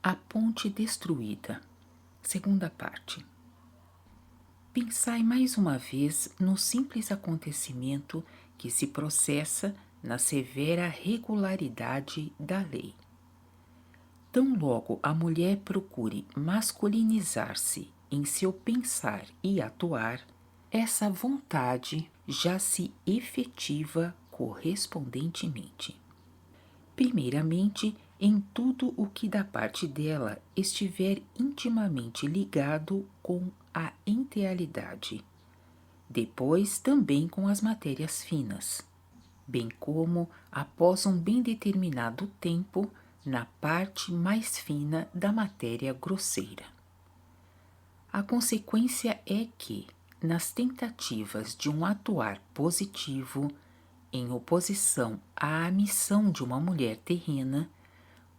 A ponte destruída. Segunda parte. Pensai mais uma vez no simples acontecimento que se processa na severa regularidade da lei. Tão logo a mulher procure masculinizar-se em seu pensar e atuar, essa vontade já se efetiva correspondentemente. Primeiramente, em tudo o que da parte dela estiver intimamente ligado com a entealidade, depois também com as matérias finas, bem como, após um bem determinado tempo, na parte mais fina da matéria grosseira. A consequência é que, nas tentativas de um atuar positivo, em oposição à missão de uma mulher terrena,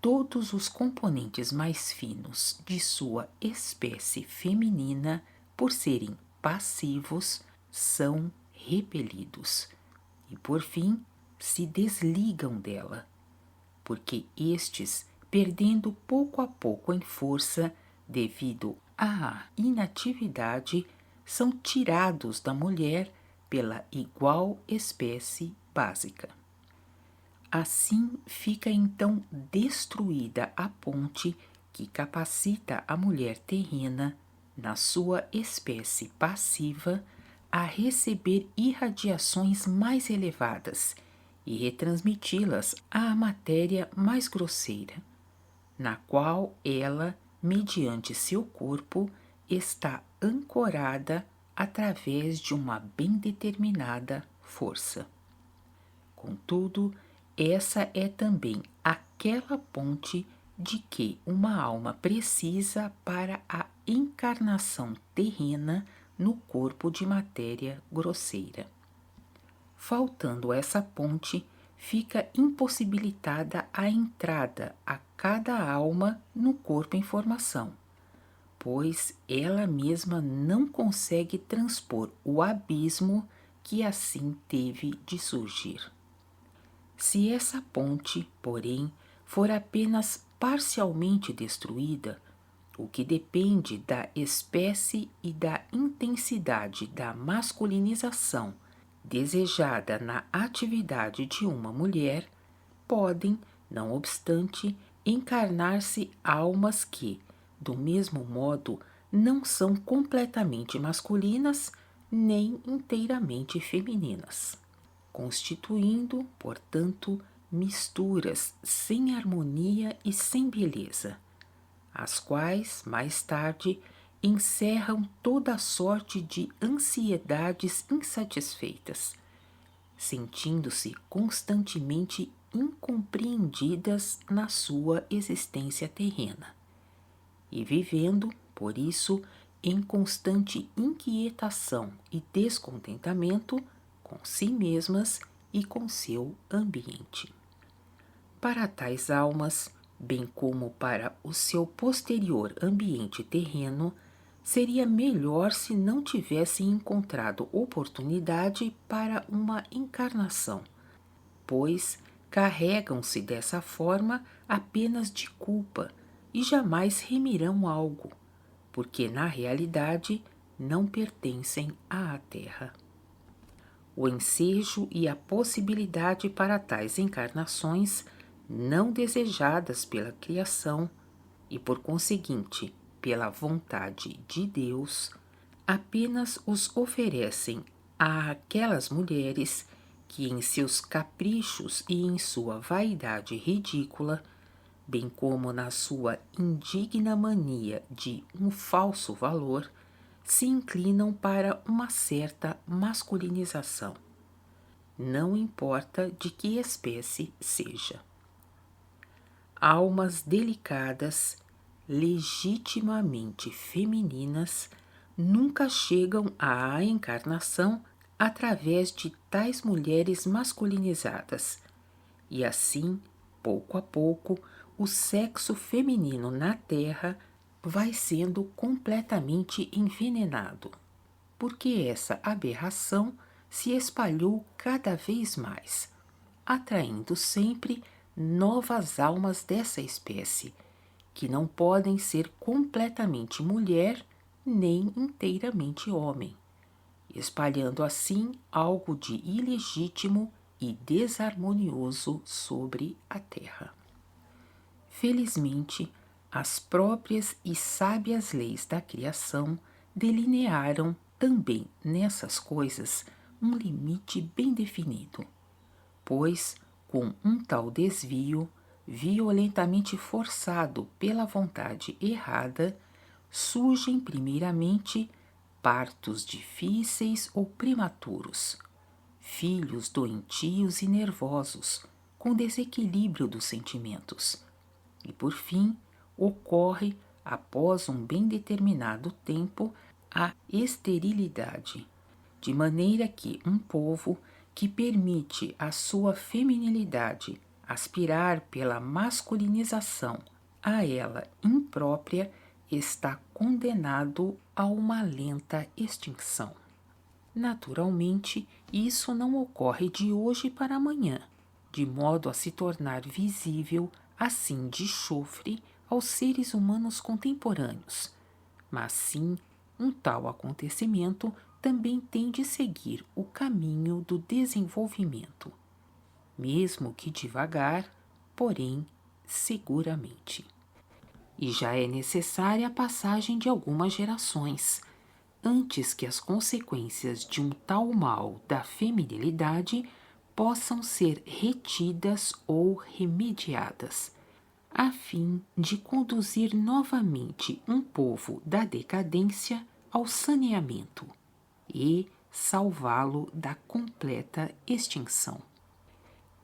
todos os componentes mais finos de sua espécie feminina, por serem passivos, são repelidos e, por fim, se desligam dela, porque estes, perdendo pouco a pouco em força devido à inatividade, são tirados da mulher pela igual espécie básica. Assim fica então destruída a ponte que capacita a mulher terrena, na sua espécie passiva, a receber irradiações mais elevadas e retransmiti-las à matéria mais grosseira, na qual ela, mediante seu corpo, está ancorada através de uma bem determinada força. Contudo, essa é também aquela ponte de que uma alma precisa para a encarnação terrena no corpo de matéria grosseira. Faltando essa ponte, fica impossibilitada a entrada a cada alma no corpo em formação, pois ela mesma não consegue transpor o abismo que assim teve de surgir. Se essa ponte, porém, for apenas parcialmente destruída, o que depende da espécie e da intensidade da masculinização desejada na atividade de uma mulher, podem, não obstante, encarnar-se almas que, do mesmo modo, não são completamente masculinas nem inteiramente femininas, constituindo, portanto, misturas sem harmonia e sem beleza, as quais, mais tarde, encerram toda a sorte de ansiedades insatisfeitas, sentindo-se constantemente incompreendidas na sua existência terrena, e vivendo, por isso, em constante inquietação e descontentamento com si mesmas e com seu ambiente. Para tais almas, bem como para o seu posterior ambiente terreno, seria melhor se não tivessem encontrado oportunidade para uma encarnação, pois carregam-se dessa forma apenas de culpa e jamais remirão algo, porque na realidade não pertencem à Terra. O ensejo e a possibilidade para tais encarnações não desejadas pela criação e, por conseguinte, pela vontade de Deus, apenas os oferecem àquelas mulheres que, em seus caprichos e em sua vaidade ridícula, bem como na sua indigna mania de um falso valor, se inclinam para uma certa masculinização, não importa de que espécie seja. Almas delicadas, legitimamente femininas, nunca chegam à encarnação através de tais mulheres masculinizadas, e assim, pouco a pouco, o sexo feminino na Terra vai sendo completamente envenenado, porque essa aberração se espalhou cada vez mais, atraindo sempre novas almas dessa espécie, que não podem ser completamente mulher nem inteiramente homem, espalhando assim algo de ilegítimo e desarmonioso sobre a terra. Felizmente, as próprias e sábias leis da criação delinearam também nessas coisas um limite bem definido, pois, com um tal desvio, violentamente forçado pela vontade errada, surgem primeiramente partos difíceis ou prematuros, filhos doentios e nervosos, com desequilíbrio dos sentimentos, e por fim ocorre, após um bem determinado tempo, a esterilidade, de maneira que um povo que permite a sua feminilidade aspirar pela masculinização a ela imprópria está condenado a uma lenta extinção. Naturalmente, isso não ocorre de hoje para amanhã, de modo a se tornar visível assim de chofre aos seres humanos contemporâneos, mas sim um tal acontecimento também tem de seguir o caminho do desenvolvimento, mesmo que devagar, porém seguramente. E já é necessária a passagem de algumas gerações, antes que as consequências de um tal mal da feminilidade possam ser retidas ou remediadas, a fim de conduzir novamente um povo da decadência ao saneamento e salvá-lo da completa extinção.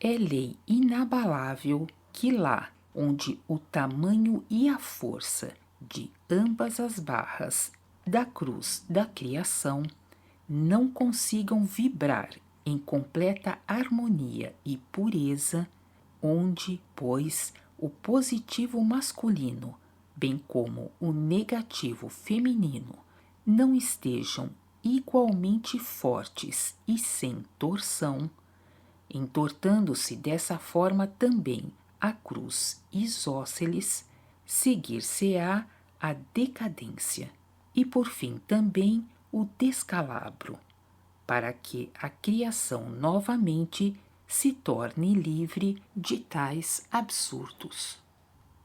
É lei inabalável que lá onde o tamanho e a força de ambas as barras da cruz da criação não consigam vibrar em completa harmonia e pureza, onde, pois, o positivo masculino, bem como o negativo feminino, não estejam igualmente fortes e sem torção, entortando-se dessa forma também a cruz isósceles, seguir-se-á a decadência e, por fim, também o descalabro, para que a criação novamente se torne livre de tais absurdos.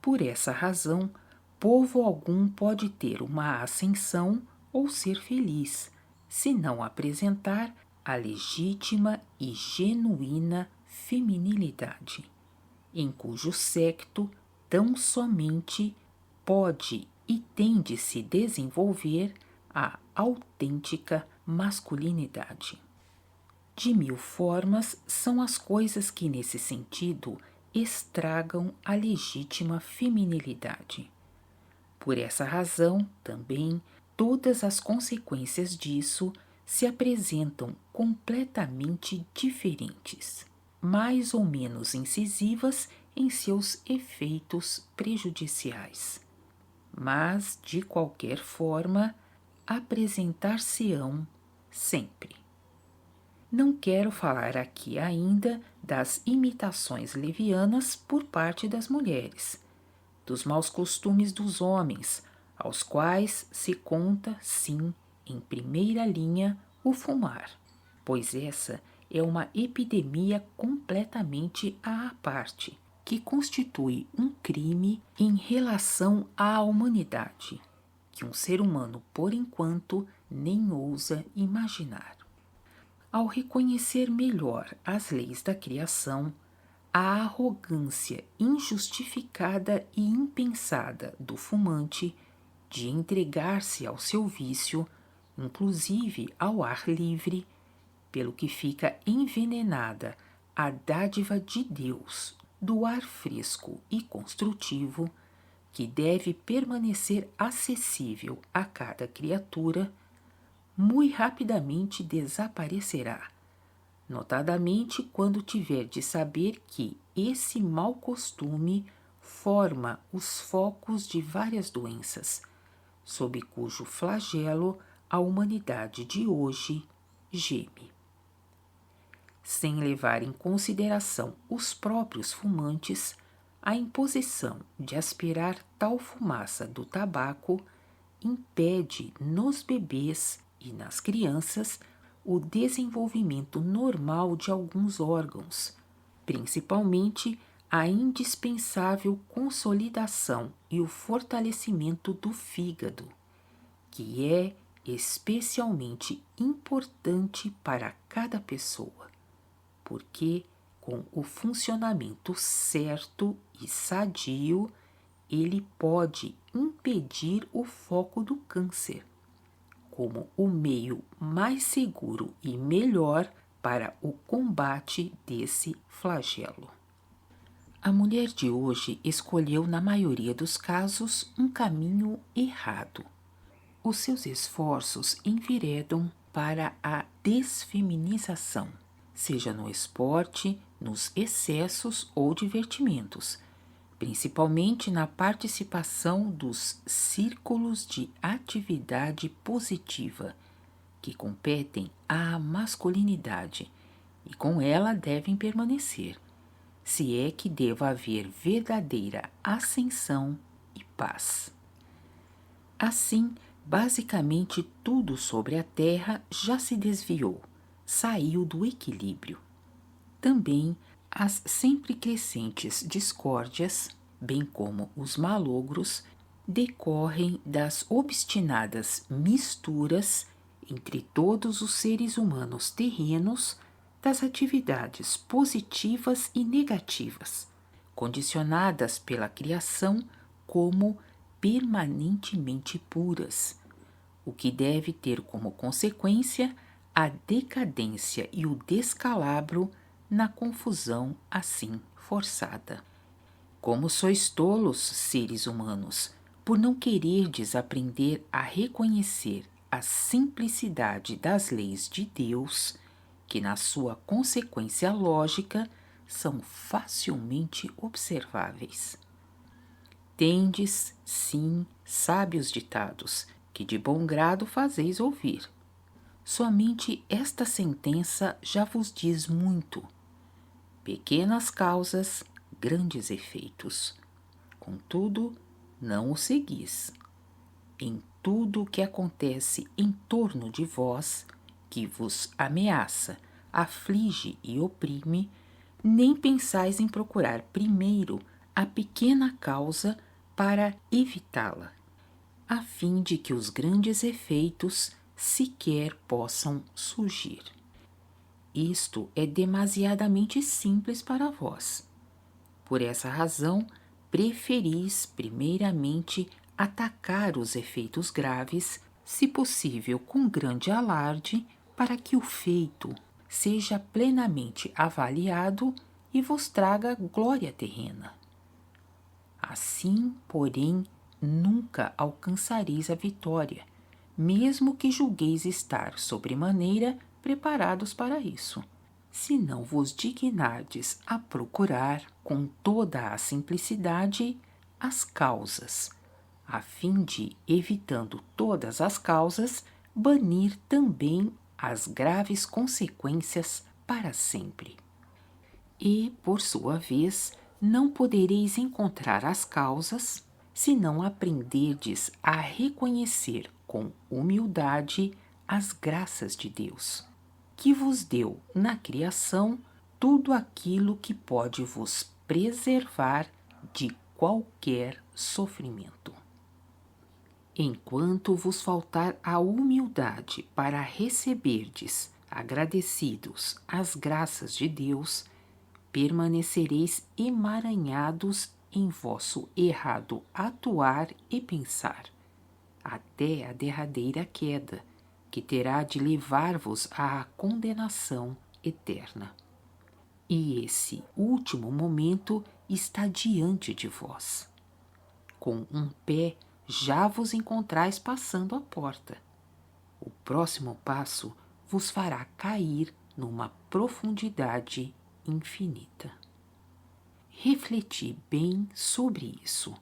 Por essa razão, povo algum pode ter uma ascensão ou ser feliz, se não apresentar a legítima e genuína feminilidade, em cujo secto tão somente pode e tem de se desenvolver a autêntica masculinidade. De mil formas são as coisas que, nesse sentido, estragam a legítima feminilidade. Por essa razão, também, todas as consequências disso se apresentam completamente diferentes, mais ou menos incisivas em seus efeitos prejudiciais. Mas, de qualquer forma, apresentar-se-ão sempre. Não quero falar aqui ainda das imitações levianas por parte das mulheres, dos maus costumes dos homens, aos quais se conta, sim, em primeira linha, o fumar, pois essa é uma epidemia completamente à parte, que constitui um crime em relação à humanidade, que um ser humano, por enquanto, nem ousa imaginar. Ao reconhecer melhor as leis da criação, a arrogância injustificada e impensada do fumante de entregar-se ao seu vício, inclusive ao ar livre, pelo que fica envenenada a dádiva de Deus do ar fresco e construtivo, que deve permanecer acessível a cada criatura, muito rapidamente desaparecerá, notadamente quando tiver de saber que esse mau costume forma os focos de várias doenças, sob cujo flagelo a humanidade de hoje geme. Sem levar em consideração os próprios fumantes, A imposição de aspirar tal fumaça do tabaco impede nos bebês e nas crianças o desenvolvimento normal de alguns órgãos, principalmente a indispensável consolidação e o fortalecimento do fígado, que é especialmente importante para cada pessoa, porque com o funcionamento certo e sadio, ele pode impedir o foco do câncer, como o meio mais seguro e melhor para o combate desse flagelo. A mulher de hoje escolheu, na maioria dos casos, um caminho errado. Os seus esforços enveredam para a desfeminização, seja no esporte, nos excessos ou divertimentos, principalmente na participação dos círculos de atividade positiva, que competem à masculinidade e com ela devem permanecer, se é que deva haver verdadeira ascensão e paz. Assim, basicamente tudo sobre a Terra já se desviou, saiu do equilíbrio. Também as sempre crescentes discórdias, bem como os malogros, decorrem das obstinadas misturas entre todos os seres humanos terrenos das atividades positivas e negativas, condicionadas pela criação como permanentemente puras, o que deve ter como consequência a decadência e o descalabro na confusão assim forçada. Como sois tolos, seres humanos, por não quererdes aprender a reconhecer a simplicidade das leis de Deus, que na sua consequência lógica são facilmente observáveis. Tendes, sim, sábios ditados, que de bom grado fazeis ouvir. Somente esta sentença já vos diz muito. Pequenas causas, grandes efeitos. Contudo, não o seguis. Em tudo o que acontece em torno de vós, que vos ameaça, aflige e oprime, nem pensais em procurar primeiro a pequena causa para evitá-la, a fim de que os grandes efeitos sequer possam surgir. Isto é demasiadamente simples para vós. Por essa razão, preferis primeiramente atacar os efeitos graves, se possível com grande alarde, para que o feito seja plenamente avaliado e vos traga glória terrena. Assim, porém, nunca alcançareis a vitória, mesmo que julgueis estar sobremaneira preparados para isso, se não vos dignardes a procurar com toda a simplicidade as causas, a fim de, evitando todas as causas, banir também as graves consequências para sempre. E, por sua vez, não podereis encontrar as causas se não aprenderdes a reconhecer com humildade as graças de Deus, que vos deu na criação tudo aquilo que pode vos preservar de qualquer sofrimento. Enquanto vos faltar a humildade para receberdes, agradecidos, as graças de Deus, permanecereis emaranhados em vosso errado atuar e pensar, até a derradeira queda, que terá de levar-vos à condenação eterna. E esse último momento está diante de vós. Com um pé já vos encontrais passando a porta. O próximo passo vos fará cair numa profundidade infinita. Refleti bem sobre isso.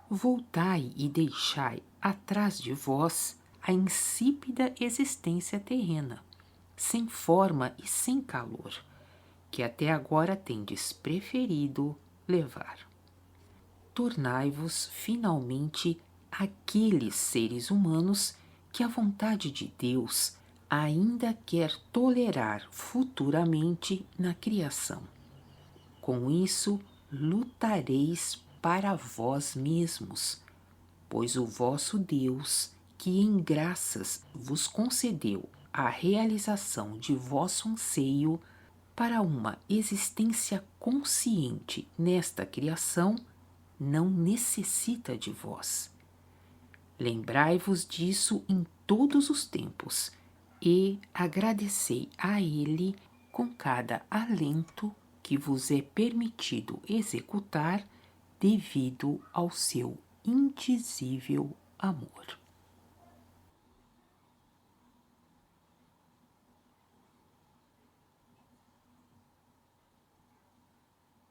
Voltai e deixai atrás de vós a insípida existência terrena, sem forma e sem calor, que até agora tendes preferido levar. tornai-vos finalmente aqueles seres humanos que a vontade de Deus ainda quer tolerar futuramente na criação. Com isso, lutareis para vós mesmos, pois o vosso Deus, que em graças vos concedeu a realização de vosso anseio para uma existência consciente nesta criação, não necessita de vós. Lembrai-vos disso em todos os tempos e agradecei a Ele com cada alento que vos é permitido executar devido ao seu indizível amor.